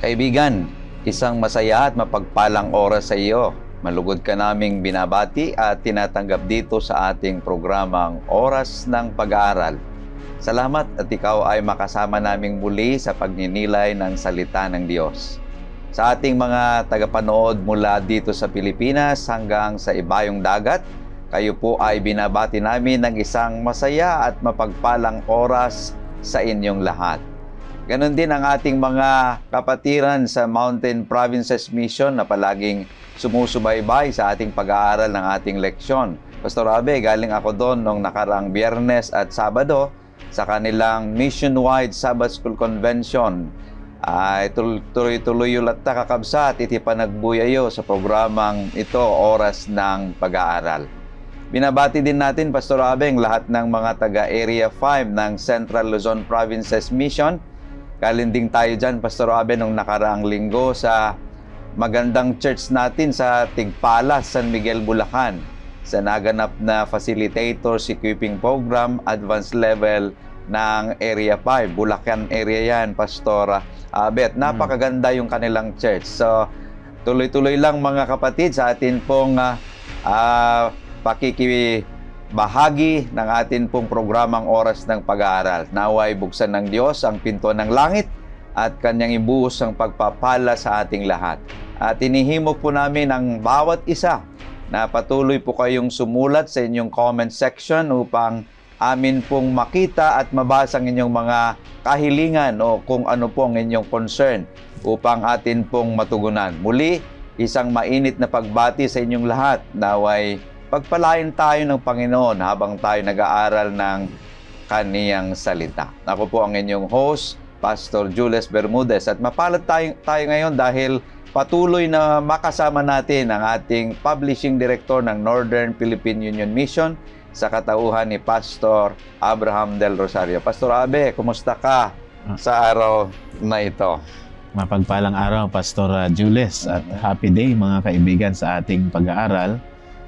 Kaibigan, isang masaya at mapagpalang oras sa iyo. Malugod ka naming binabati at tinatanggap dito sa ating programang Oras ng Pag-aaral. Salamat at ikaw ay makasama naming muli sa pagninilay ng salita ng Diyos. Sa ating mga tagapanood mula dito sa Pilipinas hanggang sa ibayong dagat, kayo po ay binabati namin ng isang masaya at mapagpalang oras sa inyong lahat. Ganon din ang ating mga kapatiran sa Mountain Provinces Mission na palaging sumusubaybay sa ating pag-aaral ng ating leksyon. Pastor Abe, galing ako doon noong nakaraang Biyernes at Sabado sa kanilang Mission-wide Sabbath School Convention. Tuloy-tuloy ulat na kakabsat, iti panagbuyayo sa programang ito, Oras ng Pag-aaral. Binabati din natin, Pastor Abe, ang lahat ng mga taga-Area 5 ng Central Luzon Provinces Mission. Kalinding tayo dyan, Pastor Abe, nung nakaraang linggo sa magandang church natin sa Tigpalas, San Miguel, Bulacan, sa naganap na Facilitators Equipping Program, Advanced Level ng Area 5. Bulacan area yan, Pastor Abe. Napakaganda yung kanilang church. So, tuloy-tuloy lang mga kapatid sa atin pong pakikibahagi ng atin pong programang Oras ng Pag-aaral. Naway buksan ng Diyos ang pinto ng langit at Kanyang ibuhos ang pagpapala sa ating lahat. At inihimok po namin ang bawat isa na patuloy po kayong sumulat sa inyong comment section upang amin pong makita at mabasa ang inyong mga kahilingan o kung ano po ang inyong concern upang atin pong matugunan. Muli, isang mainit na pagbati sa inyong lahat. Naway pagpalain tayo ng Panginoon habang tayo nag-aaral ng Kaniyang salita. Ako po ang inyong host, Pastor Jules Bermudez. At mapalad tayo ngayon dahil patuloy na makasama natin ang ating Publishing Director ng Northern Philippine Union Mission sa katauhan ni Pastor Abraham Del Rosario. Pastor Abe, kumusta ka sa araw na ito? Mapagpalang araw, Pastor Jules, at happy day mga kaibigan sa ating pag-aaral.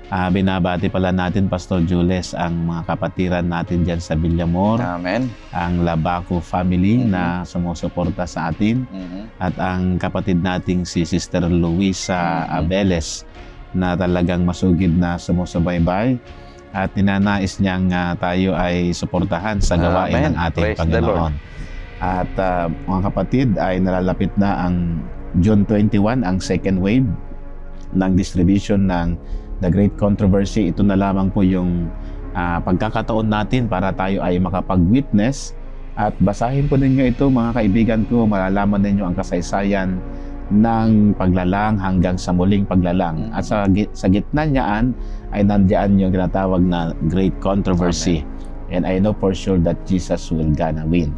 Binabati pala natin, Pastor Jules, ang mga kapatiran natin dyan sa Villamor. Amen. Ang Labaco family na sumusuporta sa atin. At ang kapatid nating si Sister Luisa Abeles na talagang masugid na sumusubaybay. At ninanais niyang tayo ay suportahan sa gawain ng ating Praise Panginoon. At mga kapatid, ay nalalapit na ang June 21, ang second wave ng distribution ng The Great Controversy. Ito na lamang po yung pagkakataon natin para tayo ay makapag-witness. At basahin po ninyo ito mga kaibigan ko, malalaman ninyo ang kasaysayan ng paglalang hanggang sa muling paglalang. At sa gitna niyaan ay nandiyan yung tinatawag na Great Controversy. Amen. And I know for sure that Jesus will gonna win.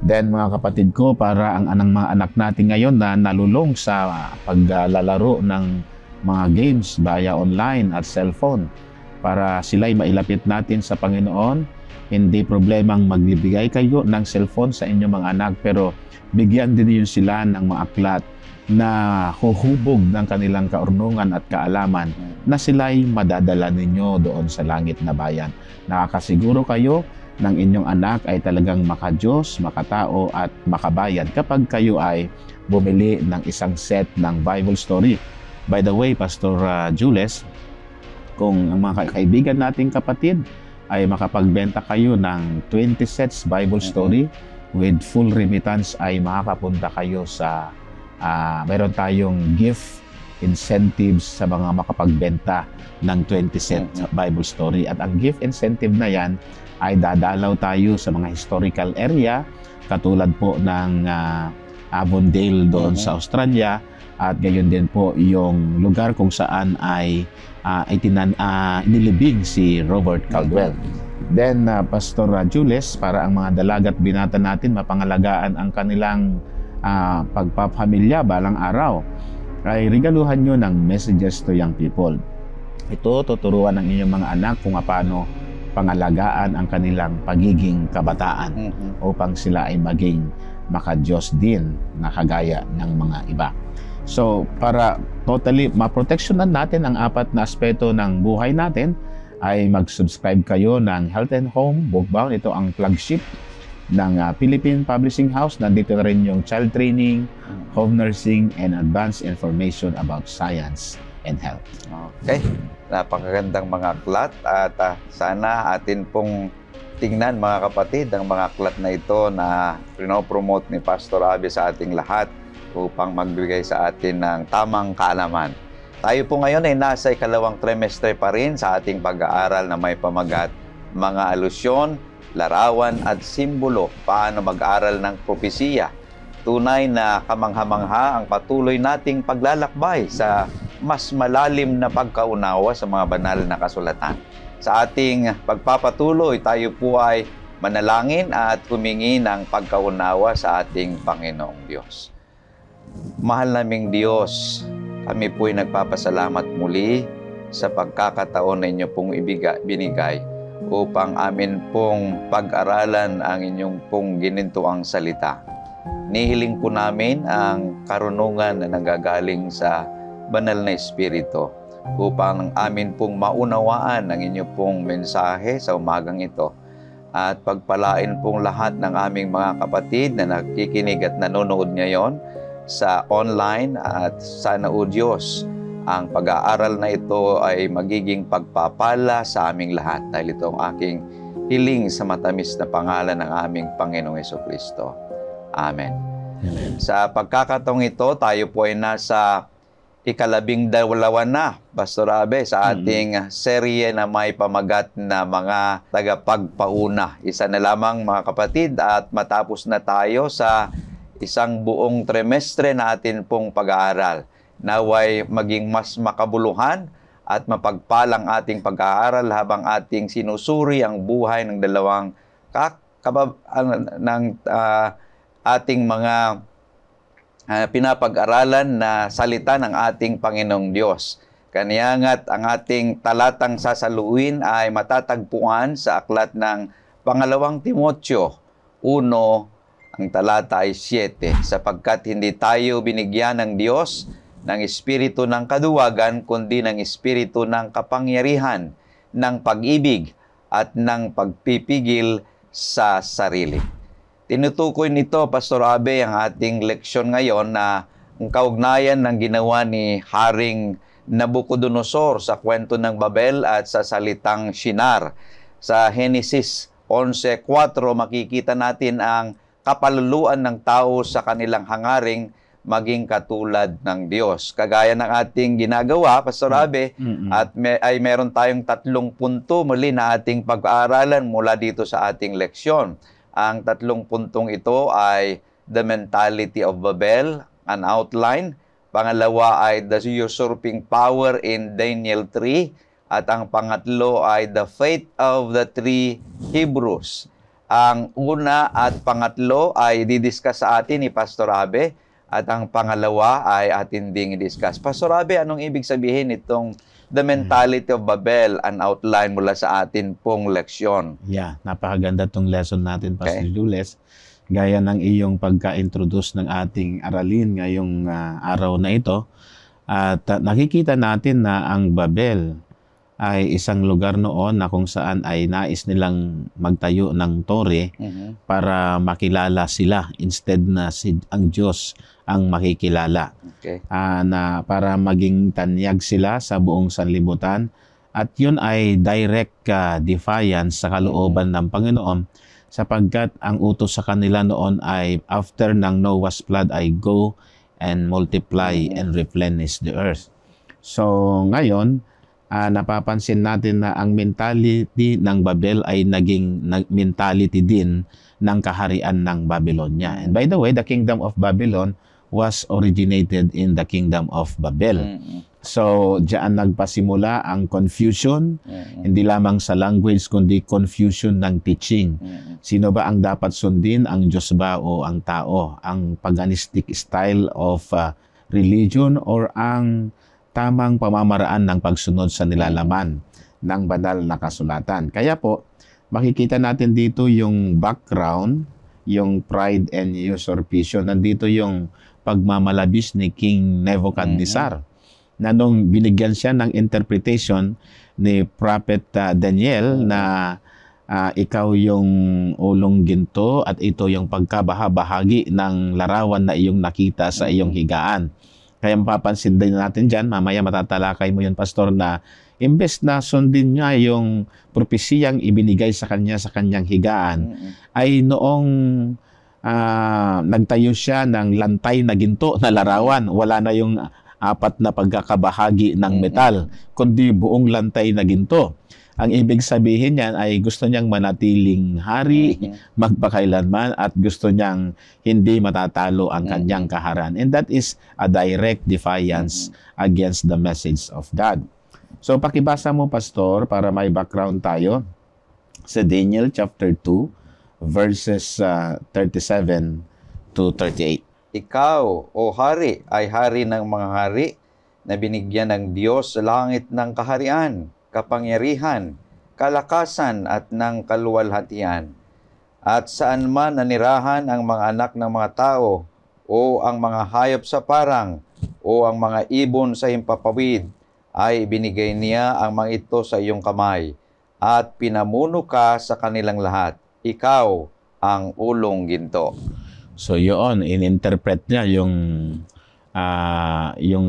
Then mga kapatid ko, para ang mga anak natin ngayon na nalulong sa paglalaro ng mga games via online at cellphone, para sila'y mailapit natin sa Panginoon, hindi problemang magbibigay kayo ng cellphone sa inyong mga anak, pero bigyan din niyo sila ng mga aklat na huhubog ng kanilang kaurnungan at kaalaman na sila'y madadala ninyo doon sa langit na bayan. Nakakasiguro kayo ng inyong anak ay talagang makadiyos, makatao at makabayan kapag kayo ay bumili ng isang set ng Bible story. By the way, Pastor Jules, kung ang mga kaibigan nating kapatid ay makapagbenta kayo ng 20 sets Bible story with full remittance, ay makakapunta kayo sa mayroon tayong gift incentives sa mga makapagbenta ng 20 set Bible story. At ang gift incentive na yan ay dadalaw tayo sa mga historical area katulad po ng Avondale doon sa Australia, at gayon din po yung lugar kung saan ay inilibing si Robert Caldwell. Then, Pastor Jules, para ang mga dalagat binata natin mapangalagaan ang kanilang pagpapamilya balang araw, ay regaluhan nyo ng messages to young people. Ito, tuturuan ng inyong mga anak kung paano pangalagaan ang kanilang pagiging kabataan upang sila ay maging makadiyos din na kagaya ng mga iba. So, para totally maproteksyonan natin ang apat na aspeto ng buhay natin, ay mag-subscribe kayo ng Health and Home Bookbound. Ito ang flagship ng Philippine Publishing House. Nandito na rin yung child training, home nursing, and advanced information about science and health. Okay. Napakagandang mga aklat at sana atin pong tingnan mga kapatid ang mga aklat na ito na pinopromote ni Pastor Abe sa ating lahat upang magbigay sa atin ng tamang kaalaman. Tayo po ngayon ay nasa ikalawang trimestre pa rin sa ating pag-aaral na may pamagat mga alusyon, larawan at simbolo paano mag-aral ng propesiya. Tunay na kamangha-mangha ang patuloy nating paglalakbay sa mas malalim na pagkaunawa sa mga banal na kasulatan. Sa ating pagpapatuloy, tayo po ay manalangin at humingi ng pagkaunawa sa ating Panginoong Diyos. Mahal naming Diyos, kami po ay nagpapasalamat muli sa pagkakataon na inyo pong binigay upang amin pong pag-aralan ang inyong pong ginintuang salita. Nihiling po namin ang karunungan na nanggagaling sa banal na Espiritu upang amin pong maunawaan ang inyong pong mensahe sa umagang ito at pagpalain pong lahat ng aming mga kapatid na nakikinig at nanonood ngayon sa online at sana o Diyos ang pag-aaral na ito ay magiging pagpapala sa aming lahat dahil ito ang aking hiling sa matamis na pangalan ng aming Panginoong Jesucristo. Amen. Amen. Sa pagkakataong ito, tayo po ay nasa ikalabing-dalawa na, Pastor Abe, sa ating serye na may pamagat na mga tagapagpauna. Isa na lamang mga kapatid at matapos na tayo sa isang buong trimestre natin pong pag-aaral. Naway maging mas makabuluhan at mapagpalang ating pag-aaral habang ating sinusuri ang buhay ng dalawang ating mga pinapag-aralan na salita ng ating Panginoong Diyos. Kaya nga't ang ating talatang sasaluin ay matatagpuan sa aklat ng Pangalawang Timoteo 1, ang talata ay 7, sapagkat hindi tayo binigyan ng Diyos ng espiritu ng kaduwagan, kundi ng espiritu ng kapangyarihan, ng pag-ibig, at ng pagpipigil sa sarili. Tinutukoy nito, Pastor Abe, ang ating leksyon ngayon na ang kaugnayan ng ginawa ni Haring Nabucodonosor sa kwento ng Babel at sa salitang Shinar. Sa Genesis 11:4 makikita natin ang kapaluluan ng tao sa kanilang hangaring maging katulad ng Diyos. Kagaya ng ating ginagawa, Pastor Abe, at meron tayong 3 punto muli na ating pag-aaralan mula dito sa ating leksyon. Ang 3 puntong ito ay the mentality of Babel, an outline. Pangalawa ay the usurping power in Daniel 3. At ang pangatlo ay the fate of the 3 Hebrews. Ang una at pangatlo ay didiscuss sa atin ni Pastor Abe. At ang pangalawa ay atin ding i-discuss. Pastor Abe, anong ibig sabihin itong the mentality of Babel, an outline mula sa atin pong leksyon? Yeah, napakaganda tong lesson natin, Pastor Jules. Gaya ng iyong pagka-introduce ng ating aralin ngayong araw na ito. At nakikita natin na ang Babel ay isang lugar noon na kung saan ay nais nilang magtayo ng tore para makilala sila instead na ang Diyos ang makikilala. Na para maging tanyag sila sa buong sanlibutan. At yun ay direct defiance sa kalooban ng Panginoon sapagkat ang utos sa kanila noon ay after ng Noah's flood ay go and multiply and replenish the earth. So ngayon, napapansin natin na ang mentality ng Babel ay naging mentality din ng kaharian ng Babylonia. And by the way, the kingdom of Babylon was originated in the kingdom of Babel. So, diyan nagpasimula ang confusion, hindi lamang sa language, kundi confusion ng teaching. Sino ba ang dapat sundin? Ang Diyos ba o ang tao? Ang paganistic style of religion or ang tamang pamamaraan ng pagsunod sa nilalaman ng banal na kasulatan. Kaya po, makikita natin dito yung background, yung pride and usurpation. Nandito yung pagmamalabis ni King Nebuchadnezzar na nung binigyan siya ng interpretation ni Prophet Daniel na ikaw yung ulong ginto at ito yung pagkabahagi ng larawan na iyong nakita sa iyong higaan. Kaya mapapansin din natin dyan, mamaya matatalakay mo yun, Pastor, na imbes na sundin niya yung propesiyang ibinigay sa kanyang higaan, ay noong nagtayo siya ng lantay na ginto na larawan, wala na yung apat na pagkakabahagi ng metal, kundi buong lantay na ginto. Ang ibig sabihin niyan ay gusto niyang manatiling hari, magpakailanman, at gusto niyang hindi matatalo ang kanyang kaharian. And that is a direct defiance against the message of God. So pakibasa mo, Pastor, para may background tayo sa Daniel chapter 2, verses 37 to 38. Ikaw, o hari, ay hari ng mga hari na binigyan ng Diyos sa langit ng kaharian, kapangyarihan, kalakasan at ng kaluwalhatian. At saan man nanirahan ang mga anak ng mga tao, o ang mga hayop sa parang, o ang mga ibon sa himpapawid, ay binigay niya ang mga ito sa iyong kamay, at pinamuno ka sa kanilang lahat. Ikaw ang ulong ginto. So yun, in-interpret niya yung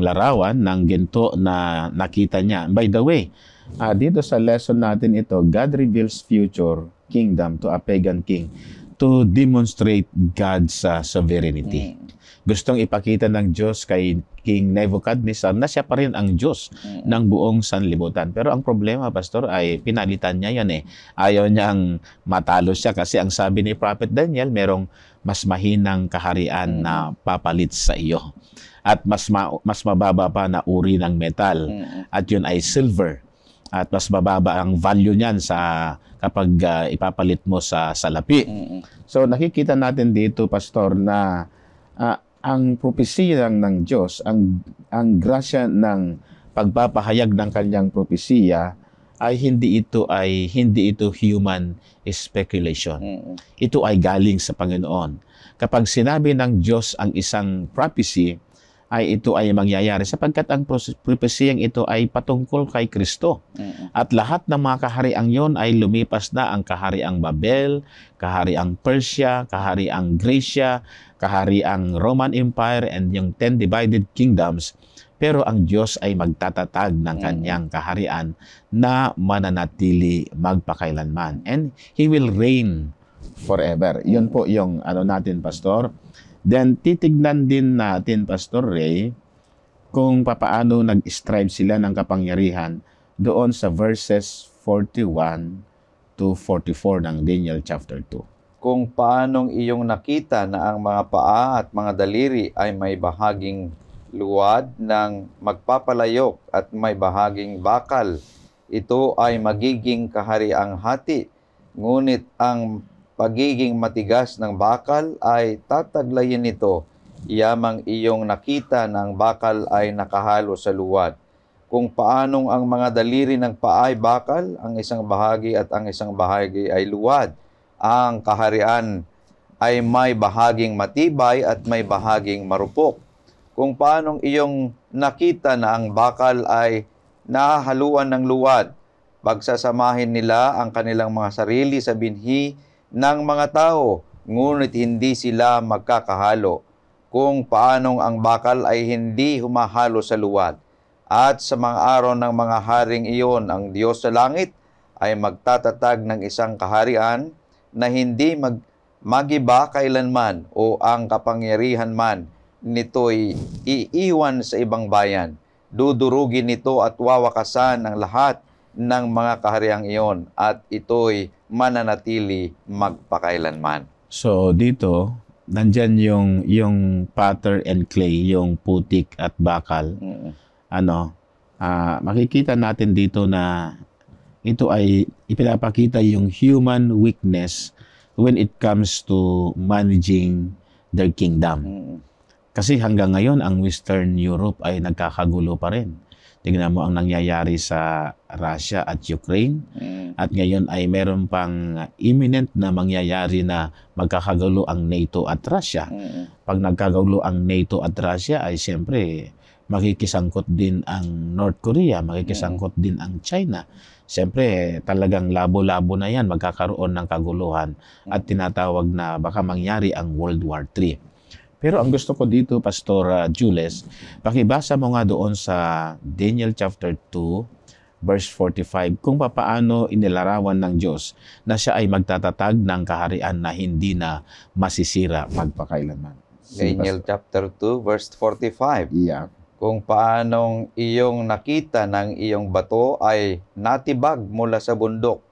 larawan ng ginto na nakita niya. By the way, dito sa lesson natin ito, God reveals future kingdom to a pagan king to demonstrate God's sovereignty. Gustong ipakita ng Diyos kay King Nebuchadnezzar na siya pa rin ang Diyos ng buong sanlibutan. Pero ang problema, Pastor, ay pinalitan niya yan eh. Ayaw niyang matalo siya kasi ang sabi ni Prophet Daniel, merong mas mahinang kaharian na papalit sa iyo. At mas mababa pa na uri ng metal. At yun ay silver. At mas mababa ang value niyan sa kapag ipapalit mo sa salapi. So nakikita natin dito, Pastor, na ang propesiya ng Diyos, ang grasya ng pagpapahayag ng kanyang propesiya ay hindi ito human speculation. Ito ay galing sa Panginoon. Kapag sinabi ng Diyos ang isang prophecy, ay ito ay mangyayari sapagkat ang propesiyang ito ay patungkol kay Kristo. At lahat ng mga kahariang yon ay lumipas na, ang kahariang Babel, kahariang Persia, kahariang Gracia, kahariang Roman Empire, and yung 10 divided kingdoms. Pero ang Diyos ay magtatatag ng kanyang kaharian na mananatili magpakailanman. And He will reign forever. Yun po yung natin, Pastor. Then, titignan din natin, Pastor Ray, kung papaano nag-strive sila ng kapangyarihan doon sa verses 41 to 44 ng Daniel chapter 2. Kung paanong iyong nakita na ang mga paa at mga daliri ay may bahaging luwad ng magpapalayok at may bahaging bakal, ito ay magiging kahariang hati, ngunit ang pagiging matigas ng bakal ay tataglayin nito, yamang iyong nakita ng bakal ay nakahalo sa luwad. Kung paanong ang mga daliri ng paa ay bakal, ang isang bahagi at ang isang bahagi ay luwad. Ang kaharian ay may bahaging matibay at may bahaging marupok. Kung paanong iyong nakita na ang bakal ay nahahaluan ng luwad, pagsasamahin nila ang kanilang mga sarili sa binhi ng mga tao, ngunit hindi sila magkakahalo. Kung paanong ang bakal ay hindi humahalo sa luwad. At sa mga araw ng mga haring iyon, ang Diyos sa langit ay magtatatag ng isang kaharian na hindi magiba kailanman, o ang kapangyarihan man nito'y iiwan sa ibang bayan. Dudurugin nito at wawakasan ang lahat ng mga kahariang iyon, at ito'y mananatili magpakailanman. So dito, nandyan yung potter and clay, yung putik at bakal. Makikita natin dito na ito ay ipinapakita yung human weakness when it comes to managing their kingdom. Kasi hanggang ngayon, ang Western Europe ay nagkakagulo pa rin. Tingnan mo ang nangyayari sa Russia at Ukraine. At ngayon ay meron pang imminent na mangyayari na magkakagulo ang NATO at Russia. Pag nagkakagulo ang NATO at Russia ay siyempre makikisangkot din ang North Korea, makikisangkot din ang China. Siyempre, talagang labo-labo na yan, magkakaroon ng kaguluhan at tinatawag na baka mangyari ang World War III. Pero ang gusto ko dito, Pastor Jules, pakibasa mo nga doon sa Daniel chapter 2, verse 45, kung papaano inilarawan ng Diyos na siya ay magtatatag ng kaharian na hindi na masisira magpakailanman. Daniel chapter 2, verse 45. Yeah. Kung paanong iyong nakita ng iyong bato ay natibag mula sa bundok,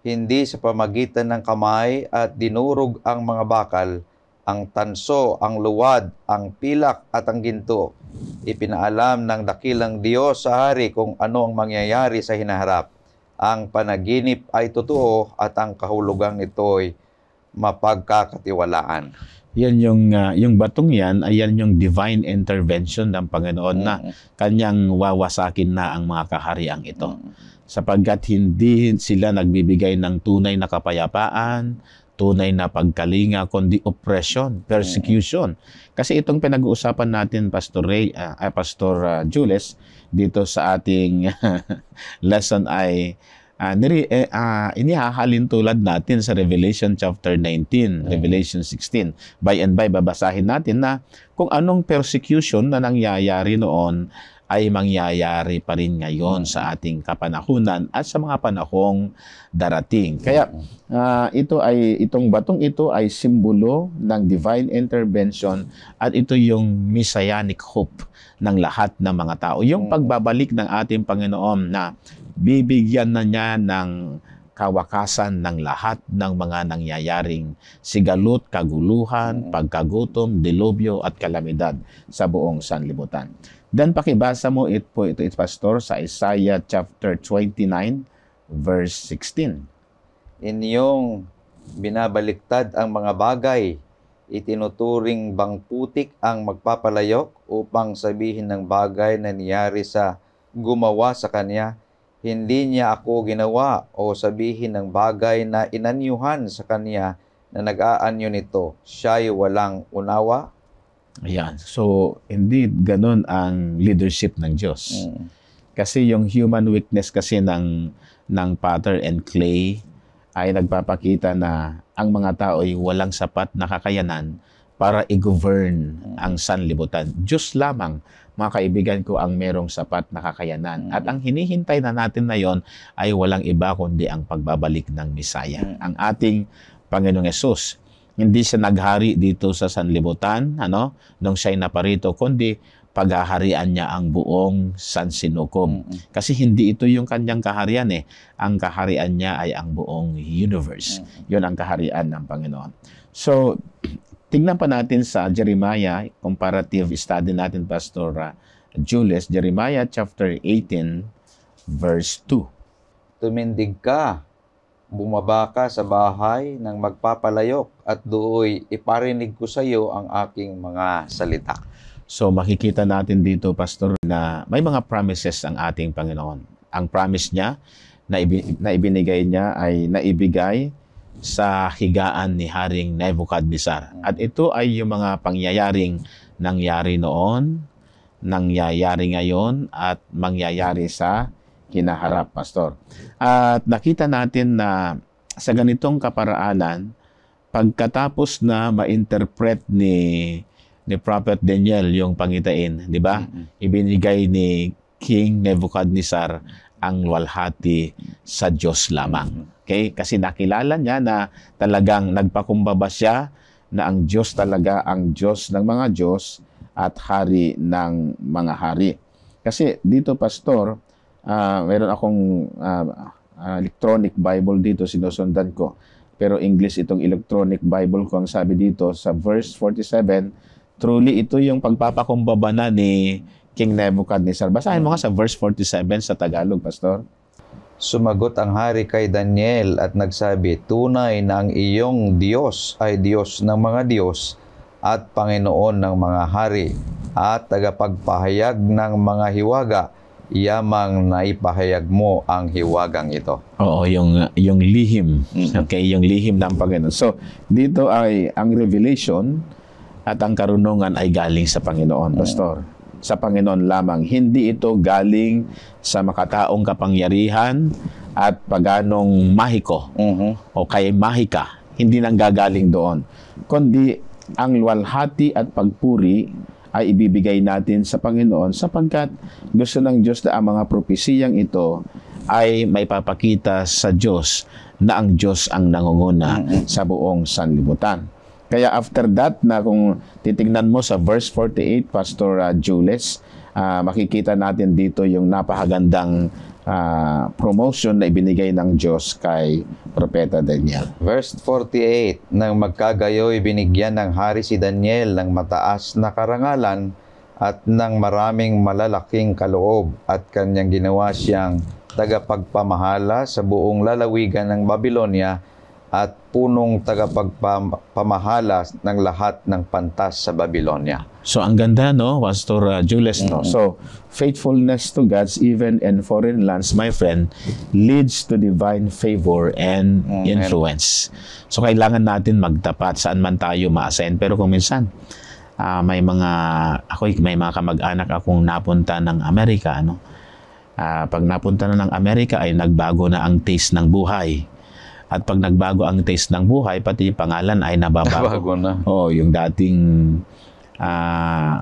hindi sa pamagitan ng kamay at dinurog ang mga bakal, ang tanso, ang luwad, ang pilak at ang ginto. Ipinaalam ng dakilang Diyos sa hari kung ano ang mangyayari sa hinaharap. Ang panaginip ay totoo at ang kahulugang nito'y mapagkakatiwalaan. Yan yung batong yan ay yan yung divine intervention ng Panginoon na kanyang wawasakin na ang mga kahariang ito. Sapagkat hindi sila nagbibigay ng tunay na kapayapaan, tunay na pagkalinga, kundi oppression, persecution. Kasi itong pinag-uusapan natin, Pastor Jules, dito sa ating lesson ay inihahalin tulad natin sa Revelation chapter 19, Revelation 16. By and by, babasahin natin na kung anong persecution na nangyayari noon ay mangyayari pa rin ngayon sa ating kapanahunan at sa mga panahong darating. Kaya itong batong ito ay simbolo ng divine intervention at ito yung messianic hope ng lahat ng mga tao. Yung pagbabalik ng ating Panginoon na bibigyan na niya ng kawakasan ng lahat ng mga nangyayaring sigalot, kaguluhan, pagkagutom, dilubyo at kalamidad sa buong sanlibutan. Then pakibasa mo ito Pastor, sa Isaiah chapter 29, verse 16. Inyong binabaliktad ang mga bagay, itinuturing bang putik ang magpapalayok upang sabihin ng bagay na niyari sa gumawa sa kanya, hindi niya ako ginawa, o sabihin ng bagay na inanyuhan sa kanya na nag-aanyo nito, siya'y walang unawa? Ayan. So, indeed, ganun ang leadership ng Diyos. Kasi yung human weakness kasi ng potter and clay ay nagpapakita na ang mga tao ay walang sapat na kakayanan para i-govern ang sanlibutan. Diyos lamang, mga kaibigan ko, ang merong sapat na kakayanan. At ang hinihintay na natin na yon ay walang iba kundi ang pagbabalik ng Misaya, ang ating Panginoong Hesus. Hindi siya naghari dito sa sanlibutan, nung siya'y naparito, kundi paghaharian niya ang buong sansinukob. Kasi hindi ito yung kanyang kaharian Ang kaharian niya ay ang buong universe. Yun ang kaharian ng Panginoon. So, tingnan pa natin sa Jeremiah, comparative study natin, Pastor Jules, Jeremiah chapter 18, verse 2. Tumindig ka, bumaba ka sa bahay ng magpapalayok at dooy iparinig ko sa iyo ang aking mga salita. So makikita natin dito, Pastor, na may mga promises ang ating Panginoon. Ang promise niya na ibinigay niya ay naibigay sa higaan ni Haring Nebuchadnezzar. At ito ay yung mga pangyayaring nangyari noon, nangyayari ngayon, at mangyayari sa kinaharap, Pastor. At nakita natin na sa ganitong kaparaanan, pagkatapos na ma-interpret ni Prophet Daniel yung pangitain, di ba? Ibinigay ni King Nebuchadnezzar ang luwalhati sa Diyos lamang. Okay? Kasi nakilala niya na talagang nagpakumbaba siya na ang Diyos talaga ang Diyos ng mga Diyos at hari ng mga hari. Kasi dito, Pastor, meron akong electronic Bible dito, sinusundan ko. Pero English itong electronic Bible ko. Ang sabi dito sa verse 47, truly ito yung pagpapakumbaba na ni King Nebuchadnezzar. Basahin mo nga sa verse 47 sa Tagalog, Pastor. Sumagot ang hari kay Daniel at nagsabi, tunay na ang iyong Diyos ay Diyos ng mga Diyos at Panginoon ng mga hari at tagapagpahayag ng mga hiwaga, yamang naipahayag mo ang hiwagang ito. Oo, yung lihim. Okay, yung lihim ng Panginoon. So, dito ay ang revelation at ang karunungan ay galing sa Panginoon, Pastor. sa Panginoon lamang. Hindi ito galing sa makataong kapangyarihan at paganong mahiko o kay mahika. Hindi nang gagaling doon. Kundi ang luwalhati at pagpuri ay ibibigay natin sa Panginoon sapagkat gusto ng Diyos na ang mga propesiyang ito ay may papakita sa Diyos na ang Diyos ang nangunguna sa buong sanlibutan. Kaya after that, na kung titignan mo sa verse 48, Pastor Jules, makikita natin dito yung napakagandang promotion na ibinigay ng Diyos kay Propeta Daniel. Verse 48, nang magkagayoy binigyan ng hari si Daniel ng mataas na karangalan at ng maraming malalaking kaloob at kanyang ginawa siyang tagapagpamahala sa buong lalawigan ng Babylonia at punong tagapagpamahala ng lahat ng pantas sa Babylonia. So ang ganda, no, Pastor Jules, no? So faithfulness to God's even in foreign lands, my friend, leads to divine favor and influence. So kailangan natin magtapat saan man tayo ma-assign. Pero kung minsan may mga kamag-anak akong napunta ng Amerika, no? Pag napunta na ng Amerika ay nagbago na ang taste ng buhay. At pag nagbago ang taste ng buhay, pati pangalan ay nababago. Nabago na. Yung dating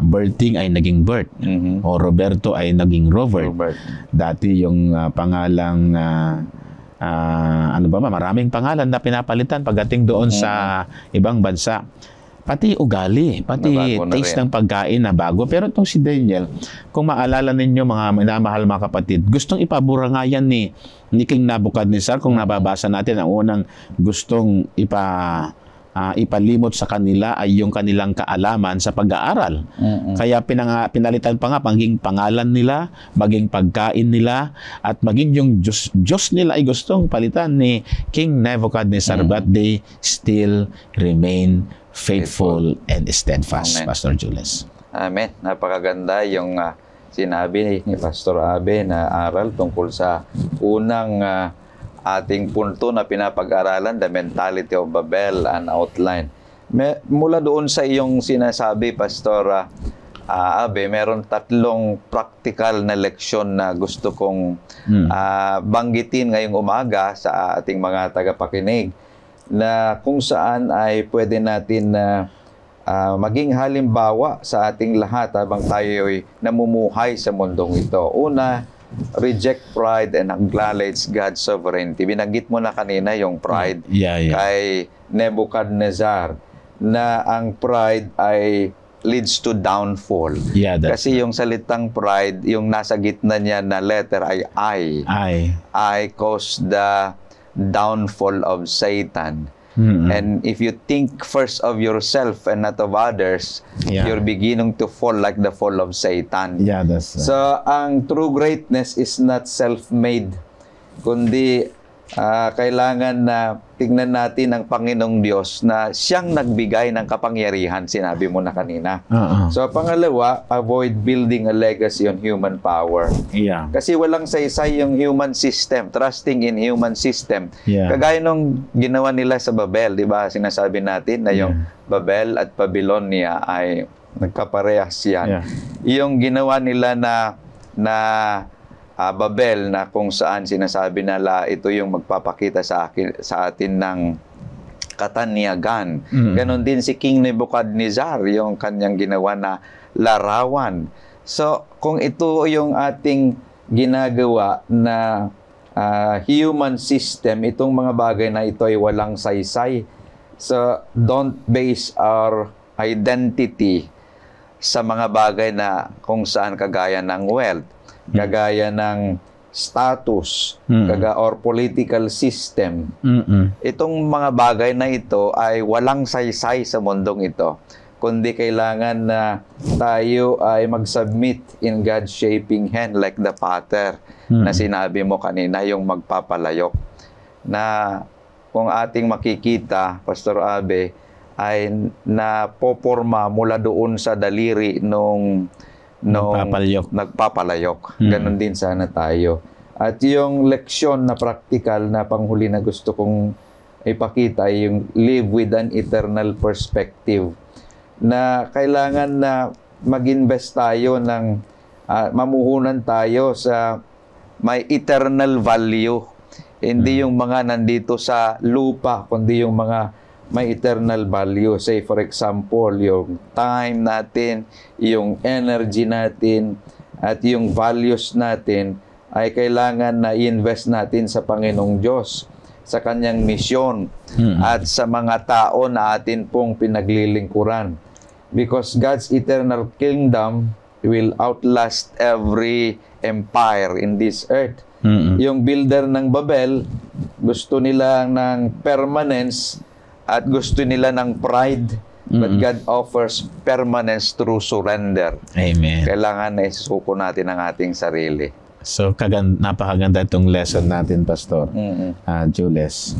Berting ay naging Bert. O Roberto ay naging Robert. Dati yung pangalang maraming pangalan na pinapalitan pagdating doon sa ibang bansa. Pati ugali, pati taste ng pagkain na bago. Pero itong si Daniel, kung maalala ninyo mga minamahal mga kapatid, gustong ipabura nga yan ni King Nebuchadnezzar. Kung nababasa natin, ang unang gustong ipalimot sa kanila ay yung kanilang kaalaman sa pag-aaral. Kaya pinalitan pa nga maging pangalan nila, maging pagkain nila, at maging yung Diyos nila ay gustong palitan ni King Nebuchadnezzar, but they still remain faithful and steadfast. Amen. Pastor Jules. Amen. Napakaganda yung sinabi ni Pastor Abe na aral tungkol sa unang ating punto na pinapag-aralan, the mentality of Babel and outline. Mula doon sa iyong sinasabi, Pastor Abe, meron tatlong practical na leksyon na gusto kong banggitin ngayong umaga sa ating mga tagapakinig, na kung saan ay pwede natin maging halimbawa sa ating lahat habang tayo'y namumuhay sa mundong ito. Una, reject pride and acknowledge God's sovereignty. Binanggit mo na kanina yung pride kay Nebuchadnezzar, na ang pride ay leads to downfall. Kasi yung salitang pride, yung nasa gitna niya na letter ay I cause the downfall of Satan. And if you think first of yourself and not of others, you're beginning to fall like the fall of Satan. So, ang true greatness is not self-made, kundi kailangan na tingnan natin ang Panginoong Diyos na siyang nagbigay ng kapangyarihan, sinabi mo na kanina. So, pangalawa, avoid building a legacy on human power. Kasi walang saysay yung human system, trusting in human system. Kagaya nung ginawa nila sa Babel, di ba? Sinasabi natin na yung Babel at Babylonia ay nagkaparehas yan. Yung ginawa nila na Babel, na kung saan sinasabi nila ito yung magpapakita sa atin ng katanyagan. Ganon din si King Nebuchadnezzar, yung kanyang ginawa na larawan. So, kung ito yung ating ginagawa na human system, itong mga bagay na ito ay walang saysay. So, don't base our identity sa mga bagay na kung saan kagaya ng wealth, kagaya ng status, or political system. Itong mga bagay na ito ay walang saysay sa mundong ito, kundi kailangan na tayo ay mag-submit in God's shaping hand like the potter na sinabi mo kanina, yung magpapalayok. Na kung ating makikita, Pastor Abe, ay napoporma mula doon sa daliri nung nagpapalayok. Ganon din sana tayo. At yung leksyon na practical na panghuli na gusto kong ipakita ay yung live with an eternal perspective, na kailangan na mag-invest tayo ng mamuhunan tayo sa may eternal value. Hindi yung mga nandito sa lupa, kundi yung mga may eternal value. Say for example, yung time natin, yung energy natin, at yung values natin ay kailangan na i-invest natin sa Panginoong Diyos, sa kanyang misyon, at sa mga tao na atin pong pinaglilingkuran. Because God's eternal kingdom will outlast every empire in this earth. Yung builder ng Babel, gusto nila ng permanence at gusto nila ng pride. But God offers permanence through surrender. Amen. Kailangan na isusuko natin ang ating sarili. So, napakaganda itong lesson natin, Pastor Jules,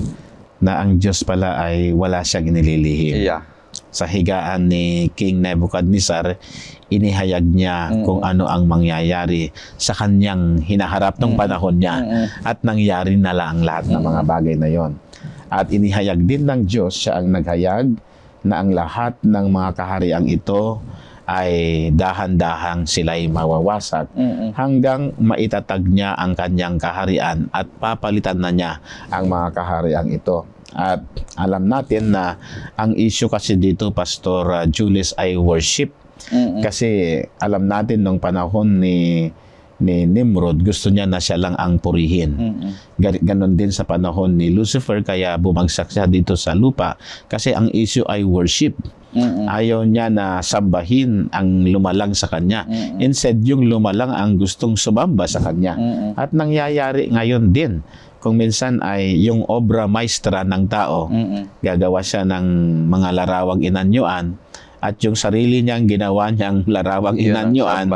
na ang Diyos pala ay wala siyang inililihim. Yeah. Sa higaan ni King Nebuchadnezzar, inihayag niya kung ano ang mangyayari sa kanyang hinaharap ng panahon niya, at nangyari na lang lahat ng mga bagay na yon. At inihayag din ng Diyos, siya ang naghayag, na ang lahat ng mga kahariang ito ay dahan-dahang sila'y mawawasak hanggang maitatag niya ang kanyang kaharian at papalitan na niya ang mga kahariang ito. At alam natin na ang issue kasi dito, Pastor Jules, ay worship. Kasi alam natin nung panahon ni Nimrod, gusto niya na siya lang ang purihin. Ganon din sa panahon ni Lucifer, kaya bumagsak siya dito sa lupa. Kasi ang issue ay worship. Ayaw niya na sambahin ang lumalang sa kanya. Instead, yung lumalang ang gustong sumamba sa kanya. At nangyayari ngayon din. Kung minsan ay yung obra maestra ng tao, gagawa siya ng mga larawang inanyuan, at yung sarili niyang ginawa niyang larawang inanyuan,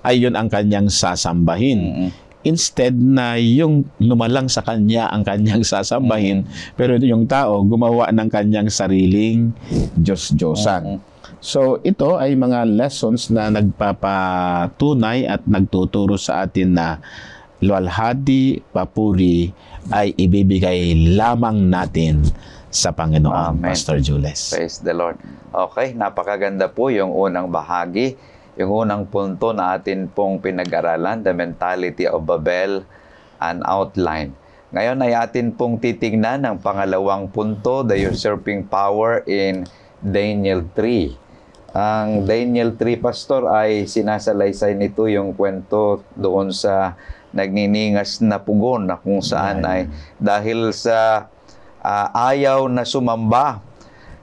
ay yun ang kanyang sasambahin. Instead na yung lumalang sa kanya ang kanyang sasambahin, pero yung tao gumawa ng kanyang sariling Diyos-Diyosan. So ito ay mga lessons na nagpapatunay at nagtuturo sa atin na luwalhati, papuri ay ibibigay lamang natin sa Panginoon. Amen. Pastor Jules. Praise the Lord. Okay, napakaganda po yung unang bahagi, yung unang punto na atin pong pinag-aralan, the mentality of Babel, an outline. Ngayon ay atin pong titignan ang pangalawang punto, the usurping power in Daniel 3. Ang Daniel 3, Pastor, ay sinasalaysay nito yung kwento doon sa nagniningas na pugon, na kung saan ay dahil sa ayaw na sumamba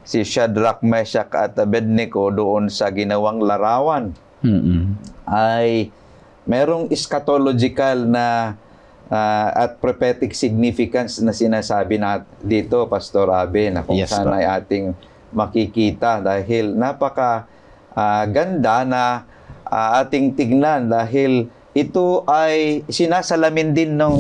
si Shadrach, Meshach at Abednego doon sa ginawang larawan, ay merong eschatological na at prophetic significance na sinasabi na dito, Pastor Abe, na kung saan ay ating makikita, dahil napaka ganda na ating tignan, dahil ito ay sinasalamin din ng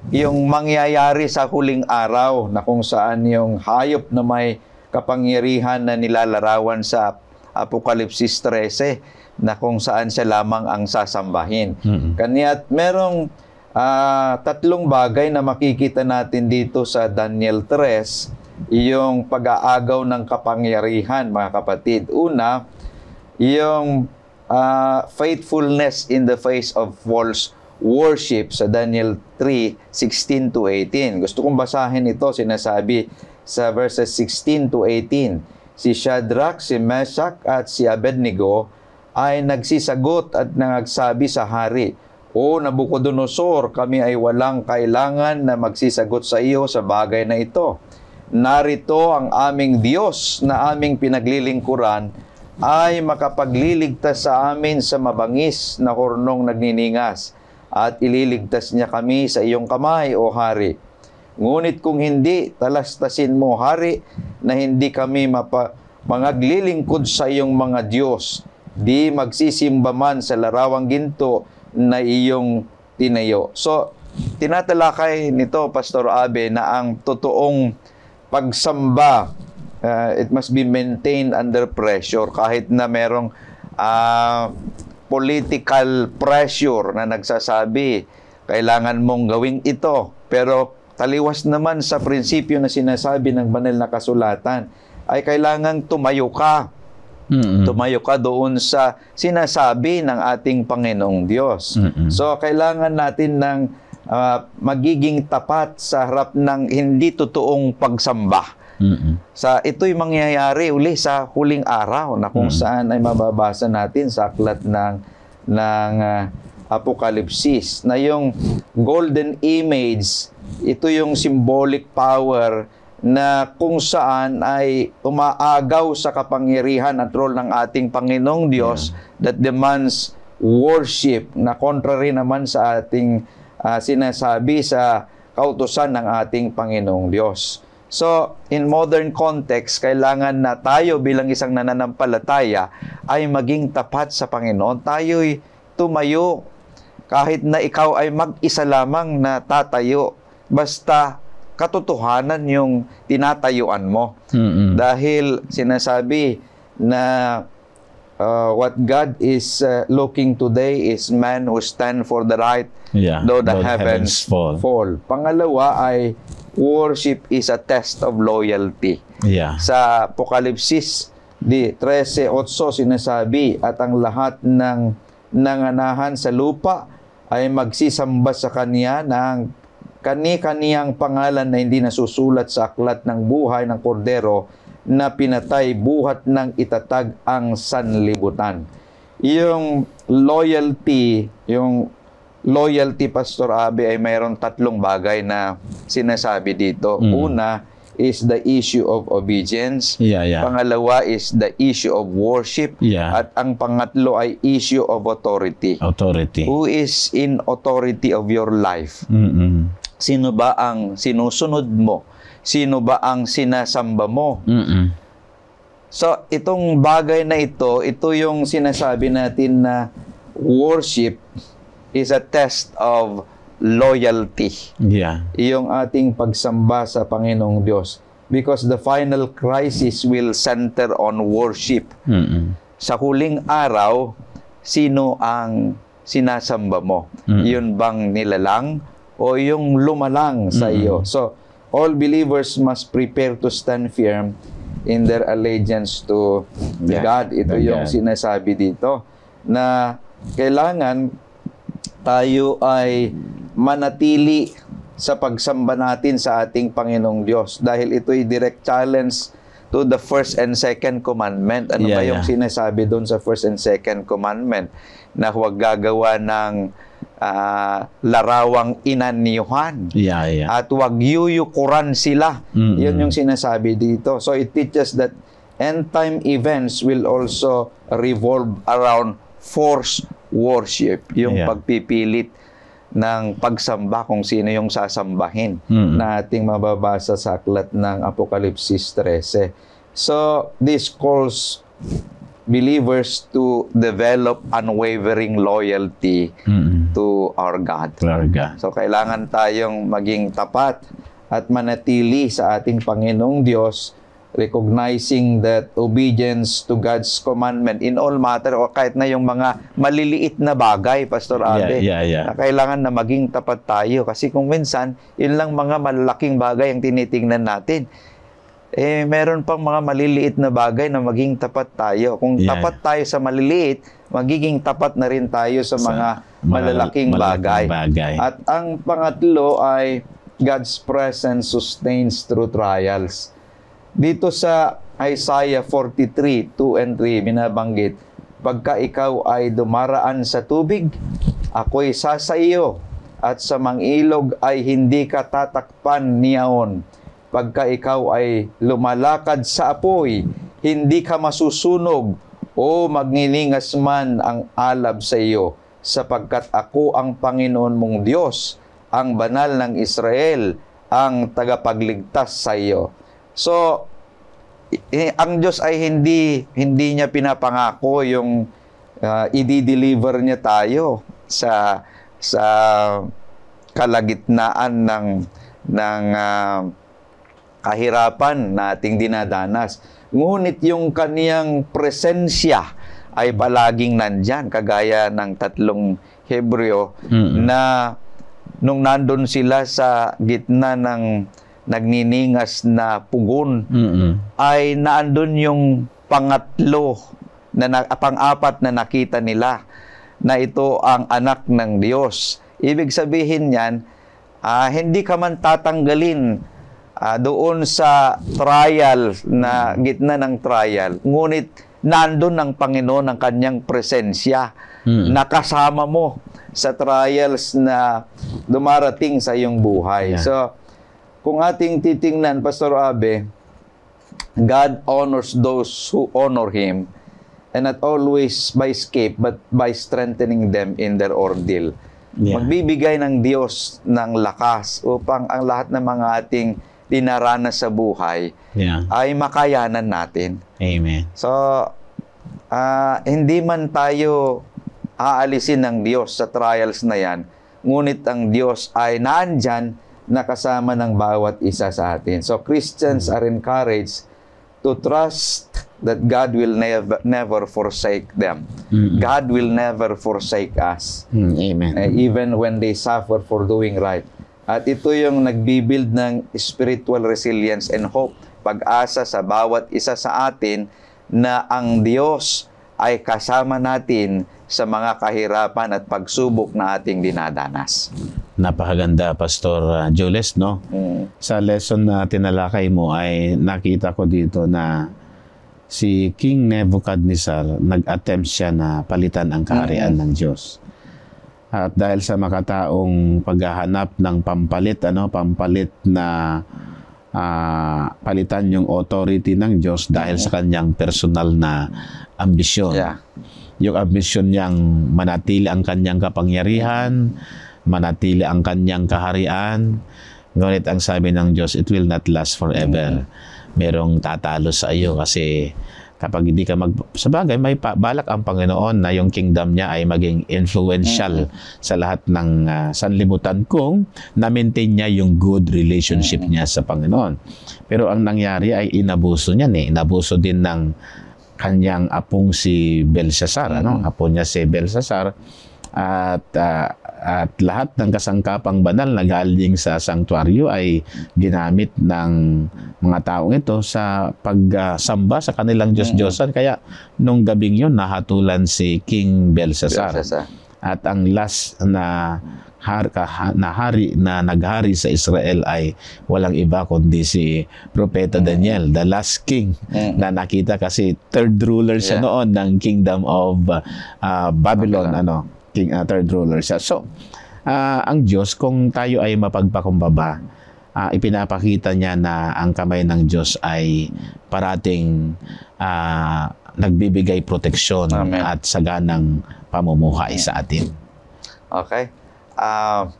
yung mangyayari sa huling araw, na kung saan yung hayop na may kapangyarihan na nilalarawan sa Apokalipsis 13, na kung saan siya lamang ang sasambahin. Kaniya't merong tatlong bagay na makikita natin dito sa Daniel 3, yung pag-aagaw ng kapangyarihan, mga kapatid. Una, yung faithfulness in the face of false worship sa Daniel 3:16-18. Gusto kong basahin ito, sinasabi sa verses 16 to 18. Si Shadrach, si Meshach at si Abednego ay nagsisagot at nagsabi sa hari, "O Nabucodonosor, kami ay walang kailangan na magsisagot sa iyo sa bagay na ito. Narito ang aming Diyos na aming pinaglilingkuran ay makapagliligtas sa amin sa mabangis na hornong nagniningas, at ililigtas niya kami sa iyong kamay, o hari. Ngunit kung hindi, talastasin mo, hari, na hindi kami mangaglilingkod sa iyong mga Diyos, di magsisimba man sa larawang ginto na iyong tinayo." So, tinatalakay nito, Pastor Abe, na ang totoong pagsamba, it must be maintained under pressure, kahit na merong political pressure na nagsasabi, kailangan mong gawing ito. Pero taliwas naman sa prinsipyo na sinasabi ng banal na kasulatan, ay kailangan tumayo ka Tumayo ka doon sa sinasabi ng ating Panginoong Diyos. So, kailangan natin ng magiging tapat sa harap ng hindi totoong pagsamba. Ito'y mangyayari uli sa huling araw na kung saan ay mababasa natin sa aklat ng Apokalipsis na yung golden image, ito yung symbolic power na kung saan ay umaagaw sa kapangyarihan at role ng ating Panginoong Diyos that demands worship na contrary naman sa ating sinasabi sa kautusan ng ating Panginoong Diyos. So, in modern context, kailangan na tayo bilang isang nananampalataya ay maging tapat sa Panginoon. Tayo'y tumayo kahit na ikaw ay mag-isa lamang na tatayo. Basta katotohanan yung tinatayuan mo. Dahil sinasabi na what God is looking today is man who stand for the right, though the heavens fall. Pangalawa ay worship is a test of loyalty. Sa Apokalipsis 13:8 sinasabi, at ang lahat ng nanganahan sa lupa ay magsisamba sa Kanya ng kani-kaniyang pangalan na hindi nasusulat sa aklat ng buhay ng Kordero na pinatay buhat ng itatag ang sanlibutan. Yung loyalty, Pastor Abe, ay mayroon 3 bagay na sinasabi dito. Una is the issue of obedience. Pangalawa is the issue of worship. At ang pangatlo ay issue of authority. Who is in authority of your life? Sino ba ang sinusunod mo? Sino ba ang sinasamba mo? So, itong bagay na ito yung sinasabi natin na worship is a test of loyalty. Yung ating pagsamba sa Panginoong Diyos. Because the final crisis will center on worship. Sa huling araw, sino ang sinasamba mo? Yun bang nilalang o yung lumalang sa iyo? So, all believers must prepare to stand firm in their allegiance to God. Ito yung sinasabi dito na kailangan tayo ay manatili sa pagsamba natin sa ating Panginoong Diyos dahil ito'y direct challenge to the first and second commandment. Ano ba yung sinasabi doon sa first and second commandment? Na huwag gagawa ng larawang inanyuhan. At huwag yuyukuran sila. Yun yung sinasabi dito. So it teaches that end time events will also revolve around forced worship. Yung pagpipilit ng pagsamba kung sino yung sasambahin na ating mababasa sa aklat ng Apokalipsis 13. So this calls believers to develop unwavering loyalty to our God. So, kailangan tayong maging tapat at manatili sa ating Panginoong Diyos, recognizing that obedience to God's commandment in all matter, o kahit na yung mga maliliit na bagay, Pastor Abe, na kailangan na maging tapat tayo. Kasi kung minsan, yun lang mga malalaking bagay ang tinitingnan natin. Meron pang mga maliliit na bagay na maging tapat tayo. Kung tapat tayo sa maliliit, magiging tapat na rin tayo sa mga malalaking bagay. At ang pangatlo ay God's presence sustains through trials. Dito sa Isaiah 43:2 and 3, binabanggit, pagka ikaw ay dumaraan sa tubig, ako'y sasaiyo, at sa mangilog ay hindi ka tatakpan niyaon. Pagka ikaw ay lumalakad sa apoy, hindi ka masusunog, o magniningas man ang alab sa iyo, sapagkat ako ang Panginoon mong Diyos, ang banal ng Israel, ang tagapagligtas sa iyo. So, ang Diyos ay hindi niya pinapangako yung i-deliver niya tayo sa kalagitnaan ng kahirapan na ating dinadanas. Ngunit yung kaniyang presensya ay palaging nandyan, kagaya ng 3 Hebreo na nung nandun sila sa gitna ng nagniningas na pugon, ay naandun yung pangatlo pang-apat na nakita nila na ito ang anak ng Diyos. Ibig sabihin niyan, hindi ka man tatanggalin doon sa trial, na gitna ng trial, ngunit nandun ang Panginoon ng kanyang presensya, nakasama mo sa trials na dumarating sa iyong buhay. Yeah. So, kung ating titingnan, Pastor Abe, God honors those who honor Him, and not always by escape, but by strengthening them in their ordeal. Yeah. Magbibigay ng Diyos ng lakas upang ang lahat ng mga ating dinaranas sa buhay ay makayanan natin. Amen. So, hindi man tayo aalisin ng Diyos sa trials na yan, ngunit ang Diyos ay naandyan nakasama ng bawat isa sa atin. So, Christians are encouraged to trust that God will never forsake them. God will never forsake us. Amen. Even when they suffer for doing right. At ito yung nagbibuild ng spiritual resilience and hope, pag-asa sa bawat isa sa atin na ang Diyos ay kasama natin sa mga kahirapan at pagsubok na ating dinadanas. Napakaganda, Pastor Jules, no? Sa lesson na tinalakay mo ay nakita ko dito na si King Nebuchadnezzar, nag-attempt siya na palitan ang kaharian ng Diyos. At dahil sa makataong paghahanap ng pampalit na palitan yung authority ng Diyos dahil sa kanyang personal na ambisyon. Yeah. Yung ambisyon niyang manatili ang kanyang kapangyarihan, manatili ang kanyang kaharian. Ngunit ang sabi ng Diyos, it will not last forever. Merong tatalo sa iyo kasi kapag hindi ka sabagay, may balak ang Panginoon na yung kingdom niya ay maging influential sa lahat ng sanlibutan kung na-maintain niya yung good relationship niya sa Panginoon. Pero ang nangyari ay inabuso niya. Inabuso din ng kanyang apong si Belshazzar. Apo niya si Belshazzar. At lahat ng kasangkapang banal na galing sa sanktuaryo ay ginamit ng mga taong ito sa pagsamba sa kanilang Diyos-Diyosan. Kaya nung gabing yun, nahatulan si King Belshazzar. At ang last na hari na naghari sa Israel ay walang iba kundi si Propeta Daniel, the last king na nakita, kasi third ruler siya noon ng kingdom of Babylon. Third ruler siya. So, ang Diyos, kung tayo ay mapagpakumbaba, ipinapakita niya na ang kamay ng Diyos ay parating nagbibigay proteksyon at saganang pamumuhay sa atin. Okay.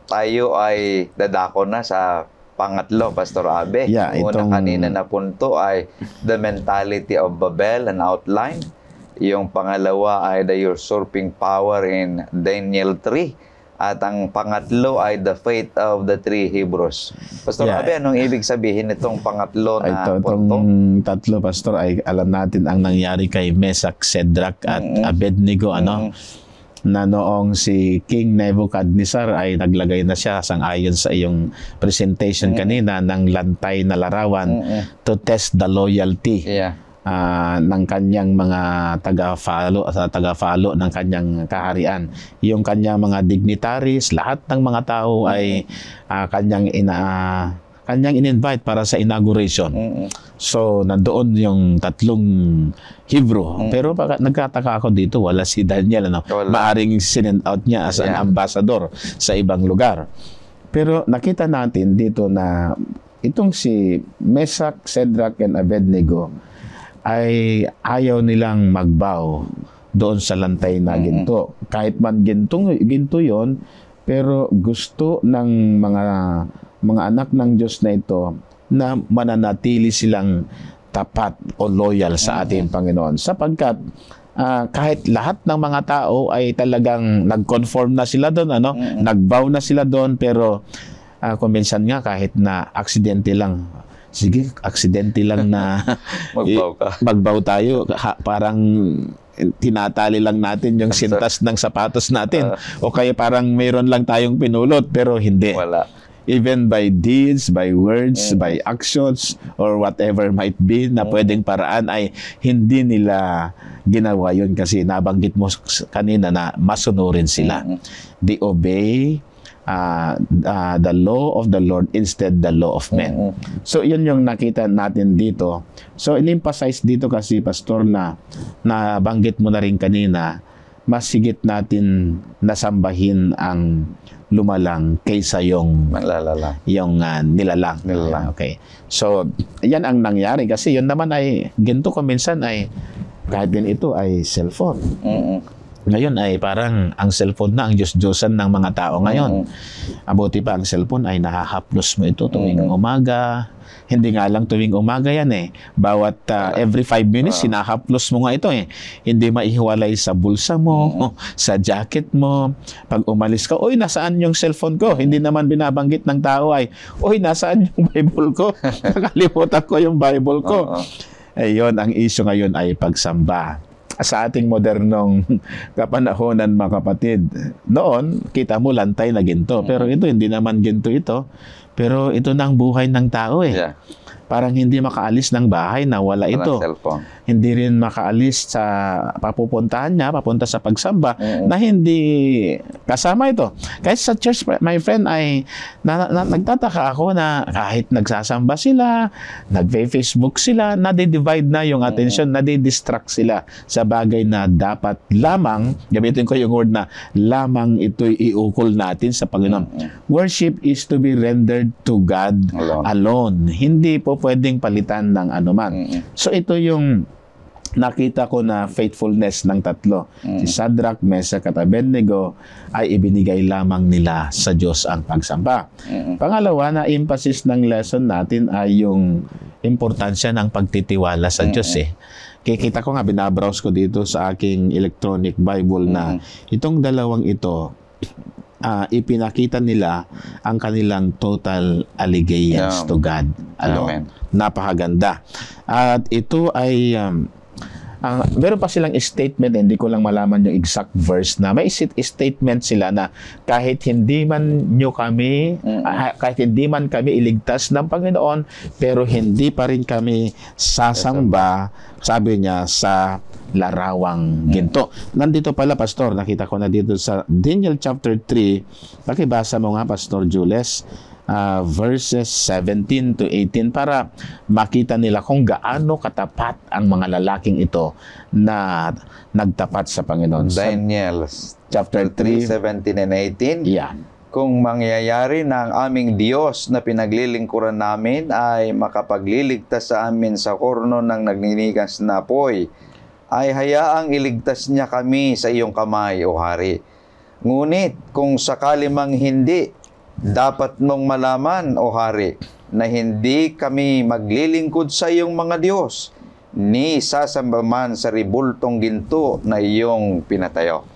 Tayo ay dadako na sa pangatlo, Pastor Abe. Yeah, Una kanina na punto ay the mentality of Babel, an outline. Yung pangalawa ay the usurping power in Daniel 3. At ang pangatlo ay the fate of the three Hebrews. Pastor Abe, anong ibig sabihin itong pangatlo na punto? Itong tatlo, Pastor, ay alam natin ang nangyari kay Meshach, Shadrach at Abednego, na noong si King Nebuchadnezzar ay naglagay na siya sang-ayon sa iyong presentation kanina ng lantay na larawan to test the loyalty ng kanyang mga taga-follow ng kanyang kaharian. Yung kanyang mga dignitaries, lahat ng mga tao ay kanyang in-invite para sa inauguration. So, nandoon yung tatlong Hebrew. Pero nagkataka ako dito, wala si Daniel. Maaring sinend out niya as an ambassador sa ibang lugar. Pero nakita natin dito na itong si Meshach, Shadrach, and Abednego ay ayaw nilang magbow doon sa lantay na ginto. Kahit man ginto yon, pero gusto ng mga anak ng Diyos na ito na mananatili silang tapat o loyal sa ating Panginoon. Sapagkat kahit lahat ng mga tao ay talagang nag-conform na sila doon, nag-bow na sila doon, pero kung minsan nga kahit na aksidente lang, sige, aksidente lang na magbow tayo, parang tinatali lang natin yung sintas ng sapatos natin, o kaya parang mayroon lang tayong pinulot, pero hindi. Wala. even by deeds, by words, by actions, or whatever might be na pwedeng paraan ay hindi nila ginawa yun kasi nabanggit mo kanina na masunurin sila. They obey the law of the Lord instead the law of men. So, yun yung nakita natin dito. So, in-emphasize dito kasi, Pastor, na nabanggit mo na rin kanina, mas higit natin nasambahin ang lumalang kaysa yung nilalang. Okay. So, yan ang nangyari kasi yun naman ay, ginto ko minsan ay, kahit din ito ay cellphone. Ngayon ay parang ang cellphone na ang Diyos-Diyosan ng mga tao ngayon. Abuti pa ang cellphone ay nahahaplos mo ito tuwing umaga. Hindi nga lang tuwing umaga yan eh. Bawat every 5 minutes, sinahaplos mo nga ito eh. Hindi maihiwalay sa bulsa mo, sa jacket mo. Pag umalis ka, oy, nasaan yung cellphone ko? Hindi naman binabanggit ng tao ay, oy, nasaan yung Bible ko? Nakalimutan ko yung Bible ko. Ayun, ang issue ngayon ay pagsamba. Sa ating modernong kapanahonan, mga kapatid, noon, kita mo lantay na ginto. Pero ito, hindi naman ginto ito. Pero ito na ang buhay ng tao eh. Yeah. Parang hindi makaalis ng bahay na wala ito. Hindi rin makaalis sa papupuntahan niya, papunta sa pagsamba, na hindi kasama ito. Kahit sa church, my friend, ay nagtataka ako na kahit nagsasamba sila, nag-Facebook sila, nade-divide na yung attention, nade-distract sila sa bagay na dapat lamang, gamitin ko yung word na lamang ito'y iukol natin sa Panginoon. Worship is to be rendered to God alone. Hindi po pwedeng palitan ng anuman. So ito yung nakita ko na faithfulness ng tatlo. Si Shadrach, Meshach at Abednego ay ibinigay lamang nila sa Diyos ang pagsamba. Pangalawa na emphasis ng lesson natin ay yung importansya ng pagtitiwala sa Diyos eh. Kikita ko nga, binabrowse ko dito sa aking electronic Bible na itong dalawang ito, ipinakita nila ang kanilang total allegiance to God alone. Napakaganda. At ito ay meron pa silang statement, hindi ko lang malaman yung exact verse na may statement sila na kahit hindi man kami iligtas ng Panginoon, pero hindi pa rin kami sasamba, sabi niya, sa larawang ginto. Nandito pala, Pastor, nakita ko na dito sa Daniel chapter 3, pakibasa mo nga, Pastor Jules, verses 17 to 18 para makita nila kung gaano katapat ang mga lalaking ito na nagtapat sa Panginoon. Daniel chapter 3, 17 and 18. Yeah. Kung mangyayari na ang aming Diyos na pinaglilingkuran namin ay makapagliligtas sa amin sa horno ng nagninigas na apoy, ay hayaang iligtas niya kami sa iyong kamay, O Hari. Ngunit kung sakali mang hindi, dapat mong malaman, O Hari, na hindi kami maglilingkod sa iyong mga Diyos, ni sasamba man sa ribultong ginto na iyong pinatayo.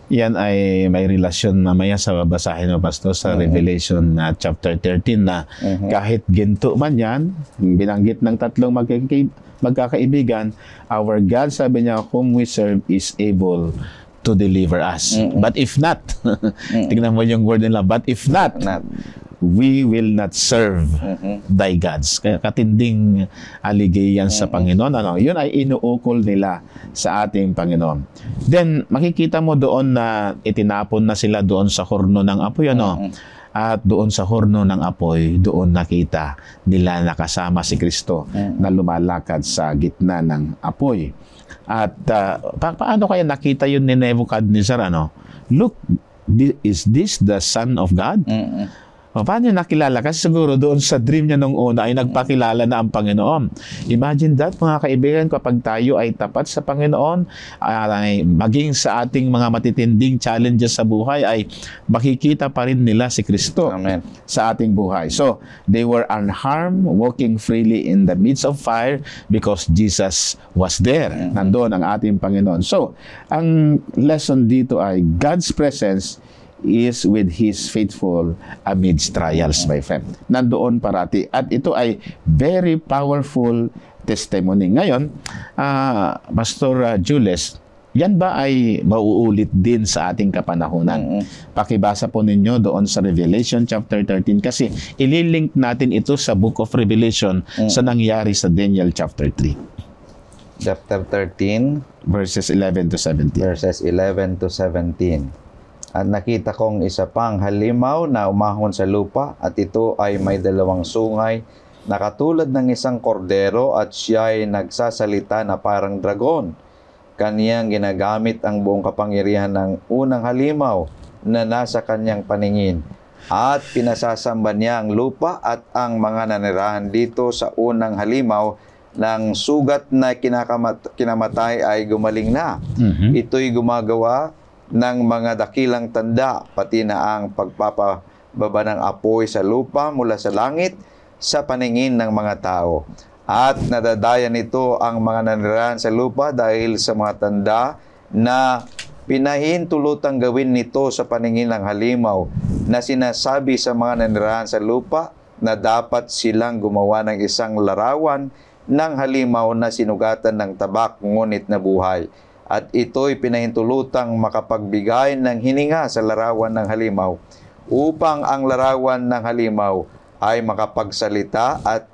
Yan ay may relasyon mamaya sa babasahin mo, Pastor, sa Revelation chapter 13 na kahit ginto man yan, binanggit ng tatlong magkakaibigan, our God, sabi niya, whom we serve is able to deliver us. But if not, tingnan mo yung word nila, but if not, we will not serve thy gods. Kaya katinding aligayan sa Panginoon. Yun ay inuukol nila sa ating Panginoon. Then, makikita mo doon na itinapon na sila doon sa horno ng apoy. At doon sa horno ng apoy, doon nakita nila nakasama si Kristo na lumalakad sa gitna ng apoy. At paano kaya nakita yun ni Nebuchadnezzar? Look, is this the Son of God? Paano nakilala? Kasi siguro doon sa dream niya nung una ay nagpakilala na ang Panginoon. Imagine that, mga kaibigan, kapag tayo ay tapat sa Panginoon, ay maging sa ating mga matitinding challenges sa buhay, ay makikita pa rin nila si Kristo sa ating buhay. So, they were unharmed, walking freely in the midst of fire because Jesus was there. Nandoon ang ating Panginoon. So, ang lesson dito ay God's presence is with His faithful amidst trials, my friend. Nandoon parati. At ito ay very powerful testimony. Ngayon, Pastor Jules, Yan ba ay mauulit din sa ating kapanahunan? Pakibasa po ninyo doon sa Revelation chapter 13 kasi ililink natin ito sa Book of Revelation sa nangyari sa Daniel chapter 3. Chapter 13, Verses 11 to 17. verses 11 to 17. At nakita kong isa pang halimaw na umahon sa lupa, at ito ay may dalawang sungay na katulad ng isang kordero, at siya ay nagsasalita na parang dragon. Kaniyang ginagamit ang buong kapangyarihan ng unang halimaw na nasa kanyang paningin. At pinasasamba niya ang lupa at ang mga nanirahan dito sa unang halimaw ng sugat na kinamatay ay gumaling na. Ito'y gumagawa ng mga dakilang tanda, pati na ang pagpapababa ng apoy sa lupa mula sa langit sa paningin ng mga tao. At nadadaya nito ang mga nanirahan sa lupa dahil sa mga tanda na pinahintulutang gawin nito sa paningin ng halimaw na sinasabi sa mga nanirahan sa lupa na dapat silang gumawa ng isang larawan ng halimaw na sinugatan ng tabak ngunit nabuhay. At ito'y pinahintulutang makapagbigay ng hininga sa larawan ng halimaw upang ang larawan ng halimaw ay makapagsalita at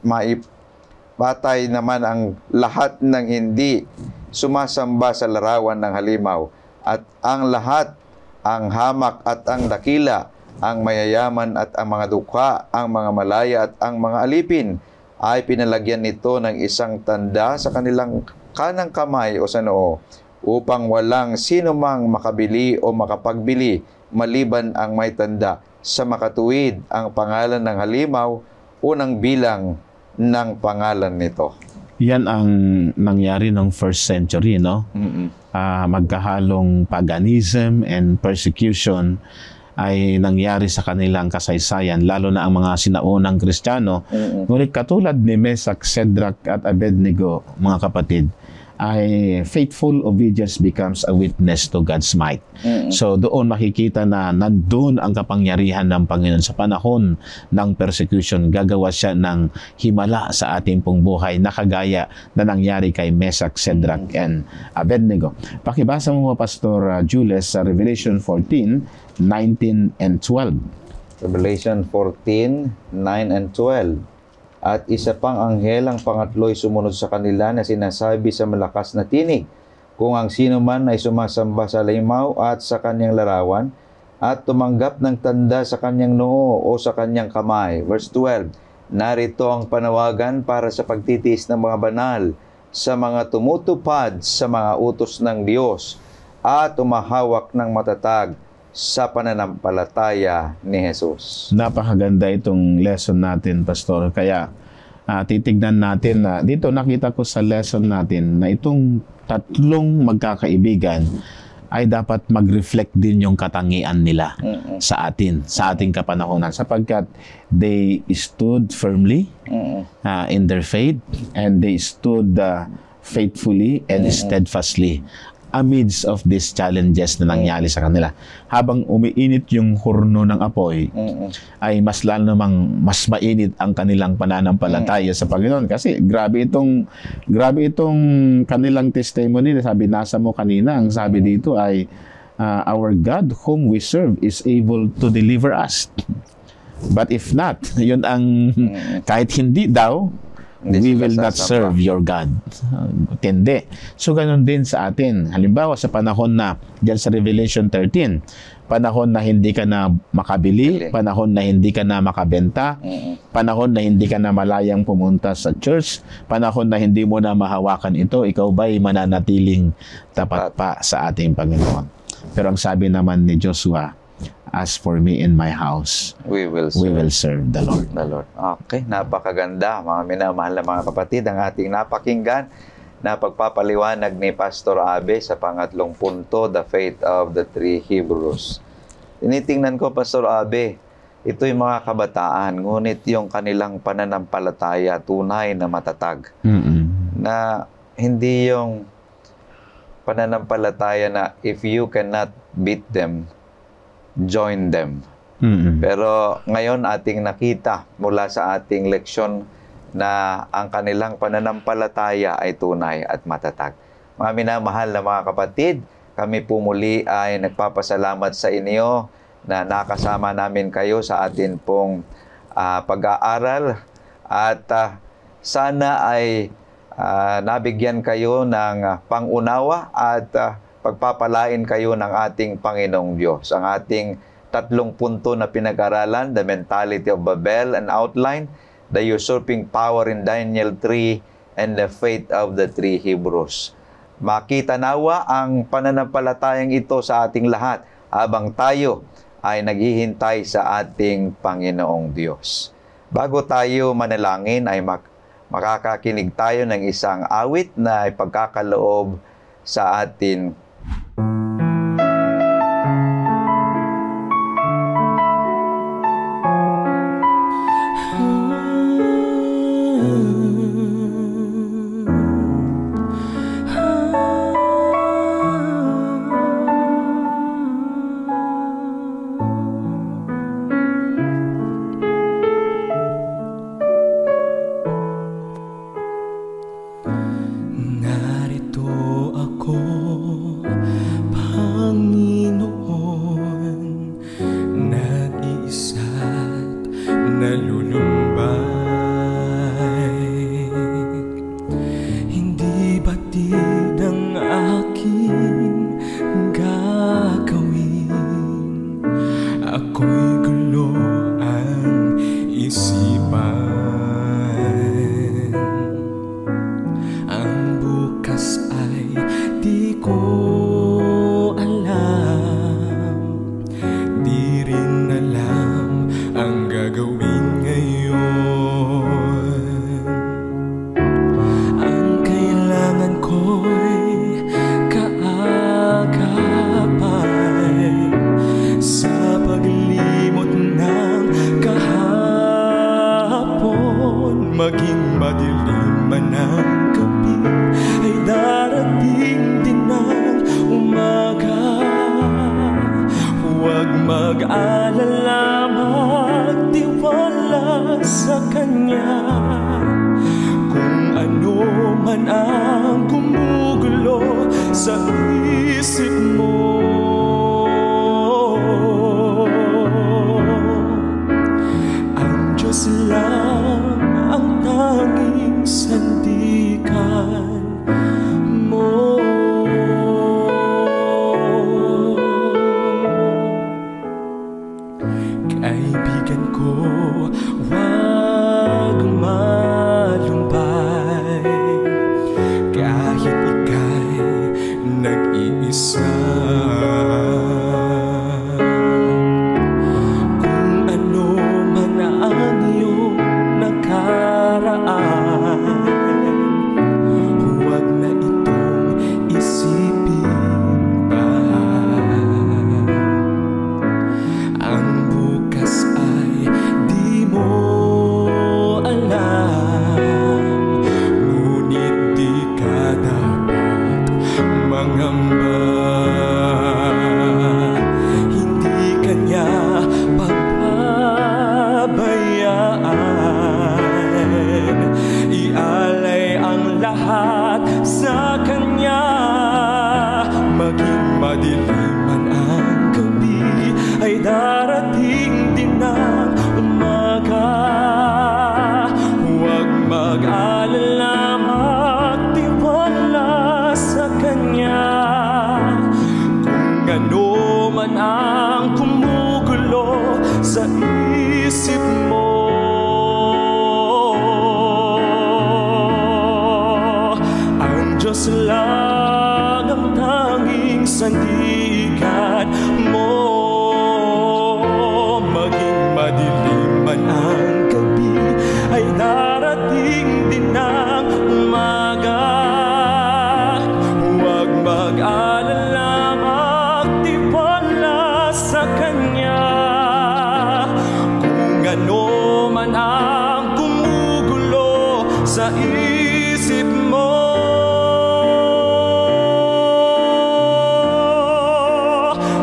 maipatay naman ang lahat ng hindi sumasamba sa larawan ng halimaw, at ang lahat, ang hamak at ang dakila, ang mayayaman at ang mga dukha, ang mga malaya at ang mga alipin, ay pinalagyan nito ng isang tanda sa kanilang kanang kamay o sa noo, upang walang sino mang makabili o makapagbili maliban ang may tanda sa makatuwid ang pangalan ng halimaw, unang bilang ng pangalan nito. Yan ang nangyari ng first century, no? Magkahalong paganism and persecution ay nangyari sa kanilang kasaysayan, lalo na ang mga sinaunang Kristiyano. Ngunit katulad ni Meshach, Shadrach at Abednego, mga kapatid, ay faithful obedience becomes a witness to God's might. So doon makikita na nandun ang kapangyarihan ng Panginoon sa panahon ng persecution. Gagawa siya ng himala sa ating pong buhay na kagaya na nangyari kay Meshach, Shadrach, and Abednego. Pakibasa mo, Pastor Jules, sa Revelation 14, 19 and 12. Revelation 14, 9 and 12. At isa pang anghel, ang pangatlo'y sumunod sa kanila na sinasabi sa malakas na tinig, kung ang sino man ay sumasamba sa halimaw at sa kanyang larawan, at tumanggap ng tanda sa kanyang noo o sa kanyang kamay. Verse 12, narito ang panawagan para sa pagtitiis ng mga banal, sa mga tumutupad sa mga utos ng Diyos, at umahawak ng matatag sa pananampalataya ni Jesus. Napakaganda itong lesson natin, Pastor. Kaya titignan natin na dito nakita ko sa lesson natin na itong tatlong magkakaibigan ay dapat mag-reflect din yung katangian nila sa atin, sa ating kapanahonan, sapagkat they stood firmly in their faith, and they stood faithfully and steadfastly amidst of these challenges na nangyari sa kanila. Habang umiinit yung hurno ng apoy, ay mas lalo namang mas mainit ang kanilang pananampalataya sa Panginoon. Kasi grabe itong kanilang testimony. Sabi, nasa mo kanina, ang sabi dito ay, our God whom we serve is able to deliver us. But if not, yun ang kahit hindi daw, we will not serve your God. Tindi. So, ganun din sa atin. Halimbawa, sa panahon na, dyan sa Revelation 13, panahon na hindi ka na makabili, panahon na hindi ka na makabenta, panahon na hindi ka na malayang pumunta sa church, panahon na hindi mo na mahawakan ito, ikaw ba'y mananatiling tapat pa sa ating Panginoon? Pero ang sabi naman ni Joshua, as for me and my house, we will serve the Lord. Okay, napakaganda, mga minamahal na mga kapatid, ang ating napakinggan na pagpapaliwanag ni Pastor Abe sa pangatlong punto, the faith of the three Hebrews. Tinitingnan ko, Pastor Abe, ito'y mga kabataan, ngunit yung kanilang pananampalataya tunay na matatag. Na hindi yung pananampalataya na if you cannot beat them, join them. Pero ngayon ating nakita mula sa ating leksyon na ang kanilang pananampalataya ay tunay at matatag. Mga minamahal na mga kapatid, kami po muli ay nagpapasalamat sa inyo na nakasama namin kayo sa atin pong pag-aaral at sana ay nabigyan kayo ng pangunawa at pagpapalain kayo ng ating Panginoong Diyos. Ang ating 3 punto na pinag-aralan, the mentality of Babel, an outline, the usurping power in Daniel 3, and the faith of the 3 Hebrews. Makita nawa ang pananampalatayang ito sa ating lahat habang tayo ay naghihintay sa ating Panginoong Diyos. Bago tayo manalangin ay makakakinig tayo ng isang awit na ipagkakaloob sa atin. Maging madilim man ang gabi, ay darating din ang umaga. Huwag mag-alala, magtiwala sa Kanya. Kung ano man ang gumugulo sa isip mo, ang Diyos lang ang tanging sandigan mo. Kaibigan ko, huwag malumbay kahit ika'y nag-iisa. Kung ano man ang iyong nakaraan, huwag na itong isipin pa. Ang bukas ay di mo alam, ngunit di ka dapat mangamba. Hindi Kanya pagpabayaan, ialay ang lahat sa Kanya. Maging madilim man ang gabi, ay darating din ang umaga. Huwag mag-alala, magtiwala sa Kanya. Kung ano man ang gumugulo sa isip mo, ang Diyos lang ang tanging sandigan mo. Maging madilim man ang gabi, ay darating din ang umaga. Huwag mag-alala, magtiwala sa Kanya. Kung ano man ang gumugulo sa isip mo,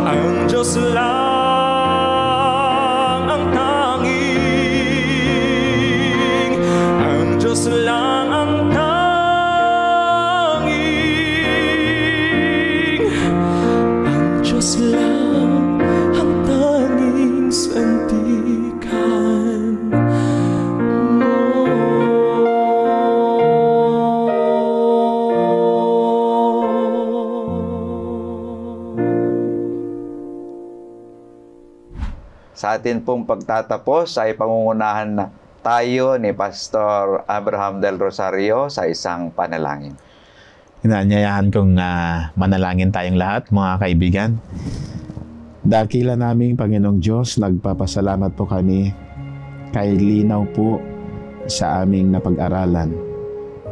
ang Diyos lang ang tanging, ang Diyos lang ang tanging atin pong pagtatapos ay pangungunahan na tayo ni Pastor Abraham Del Rosario sa isang panalangin. Inaanyayahan kong manalangin tayong lahat, mga kaibigan. Dakila naming Panginoong Diyos, nagpapasalamat po kami kay linaw po sa aming napag-aralan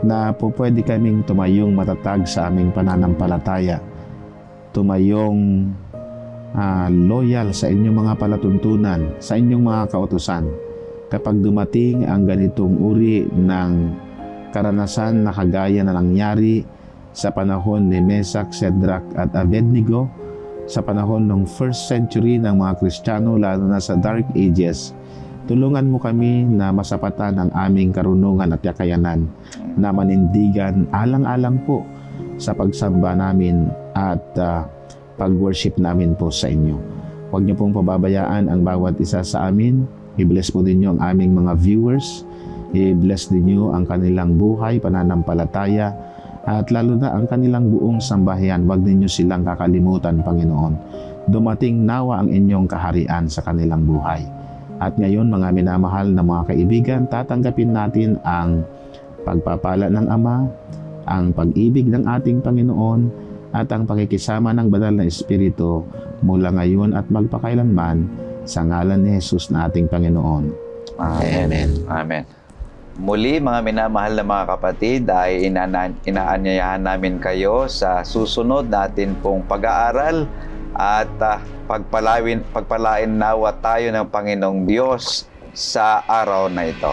na po pwede kaming tumayong matatag sa aming pananampalataya, tumayong loyal sa inyong mga palatuntunan, sa inyong mga kautusan. Kapag dumating ang ganitong uri ng karanasan na kagaya na nangyari sa panahon ni Mesak, Shadrach at Abednego, sa panahon ng first century ng mga Kristiyano, lalo na sa Dark Ages, tulungan mo kami na masapatan ang aming karunungan at kakayanan na manindigan alang-alang po sa pagsamba namin at pag-worship namin po sa inyo. Huwag niyo pong pababayaan ang bawat isa sa amin. I-bless po din niyo ang aming mga viewers. I-bless din niyo ang kanilang buhay, pananampalataya, at lalo na ang kanilang buong sambahayan. Huwag ninyo silang kakalimutan, Panginoon. Dumating nawa ang inyong kaharian sa kanilang buhay. At ngayon, mga minamahal na mga kaibigan, tatanggapin natin ang pagpapala ng Ama, ang pag-ibig ng ating Panginoon, at ang pakikisama ng banal na Espiritu mula ngayon at magpakailanman sa ngalan ni Jesus na ating Panginoon. Amen. Amen. Muli, mga minamahal na mga kapatid, ay inaanyayahan namin kayo sa susunod natin pong pag-aaral at pagpalain nawa tayo ng Panginoong Diyos sa araw na ito.